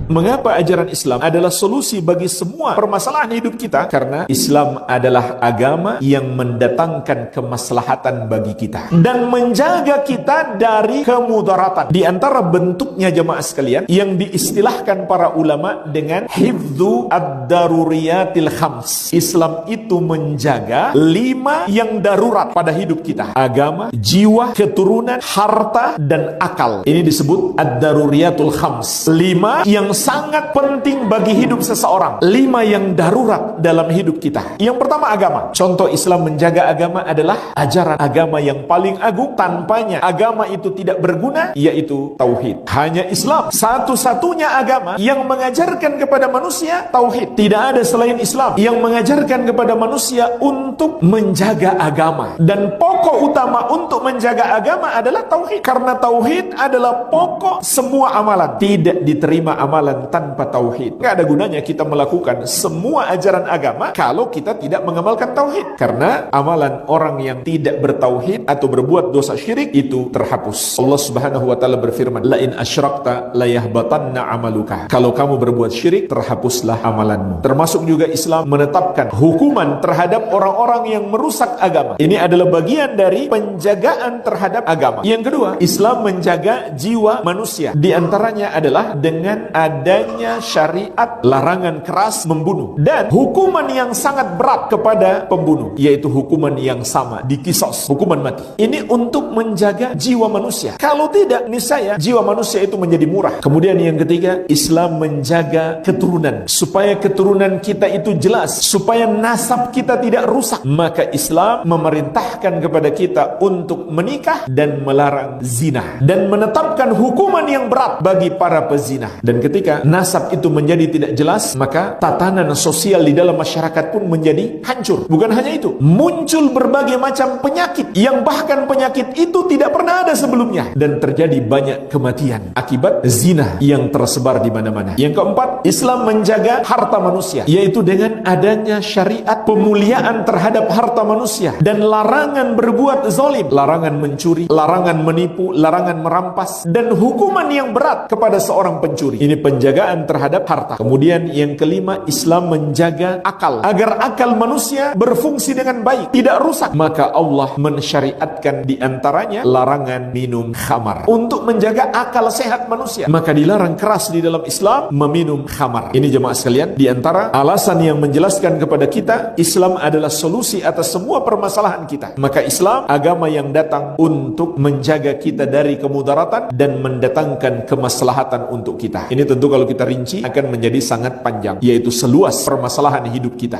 Mengapa ajaran Islam adalah solusi bagi semua permasalahan hidup kita? Karena Islam adalah agama yang mendatangkan kemaslahatan bagi kita dan menjaga kita dari kemudaratan. Di antara bentuknya jemaah sekalian yang diistilahkan para ulama dengan hifdzu ad-daruriyatil khams. Islam itu menjaga 5 yang darurat pada hidup kita: agama, jiwa, keturunan, harta, dan akal. Ini disebut ad-daruriyatul khams. 5 yang sangat penting bagi hidup seseorang. 5 yang darurat dalam hidup kita. Yang pertama, agama. Contoh Islam menjaga agama adalah ajaran agama yang paling agung. Tanpanya agama itu tidak berguna, yaitu tauhid. Hanya Islam satu-satunya agama yang mengajarkan kepada manusia tauhid. Tidak ada selain Islam yang mengajarkan kepada manusia untuk menjaga agama. Dan pokok utama untuk menjaga agama adalah tauhid. Karena tauhid adalah pokok semua amalan. Tidak diterima amalan tanpa tauhid. Nggak ada gunanya kita melakukan semua ajaran agama kalau kita tidak mengamalkan tauhid. Karena amalan orang yang tidak bertauhid atau berbuat dosa syirik itu terhapus. Allah Subhanahu wa taala berfirman, "La in asyrakta la yahbatanna amaluka." Kalau kamu berbuat syirik, terhapuslah amalanmu. Termasuk juga Islam menetapkan hukuman terhadap orang-orang yang merusak agama. Ini adalah bagian dari penjagaan terhadap agama. Yang kedua, Islam menjaga jiwa manusia. Di antaranya adalah dengan adanya syariat larangan keras membunuh dan hukuman yang sangat berat kepada pembunuh, yaitu hukuman yang sama, dikisos, hukuman mati. Ini untuk menjaga jiwa manusia. Kalau tidak, niscaya jiwa manusia itu menjadi murah. Kemudian yang ketiga, Islam menjaga keturunan, supaya keturunan kita itu jelas, supaya nasab kita tidak rusak. Maka Islam memerintahkan kepada kita untuk menikah dan melarang zina dan menetapkan hukuman yang berat bagi para pezina. Dan ketika nasab itu menjadi tidak jelas, maka tatanan sosial di dalam masyarakat pun menjadi hancur. Bukan hanya itu, muncul berbagai macam penyakit yang bahkan penyakit itu tidak pernah ada sebelumnya, dan terjadi banyak kematian akibat zina yang tersebar di mana-mana. Yang keempat, Islam menjaga harta manusia, yaitu dengan adanya syariat pemuliaan terhadap harta manusia dan larangan berbuat zalim, larangan mencuri, larangan menipu, larangan merampas, dan hukuman yang berat kepada seorang pencuri. Ini penjagaan terhadap harta. Kemudian yang kelima, Islam menjaga akal, agar akal manusia berfungsi dengan baik, tidak rusak. Maka Allah mensyariatkan di antaranya larangan minum khamar. Untuk menjaga akal sehat manusia, maka dilarang keras di dalam Islam meminum khamar. Ini jemaah sekalian, di antara alasan yang menjelaskan kepada kita Islam adalah solusi atas semua permasalahan kita. Maka Islam agama yang datang untuk menjaga kita dari kemudaratan dan mendatangkan kemaslahatan untuk kita. Ini tentu kalau kita rinci akan menjadi sangat panjang, yaitu seluas permasalahan hidup kita.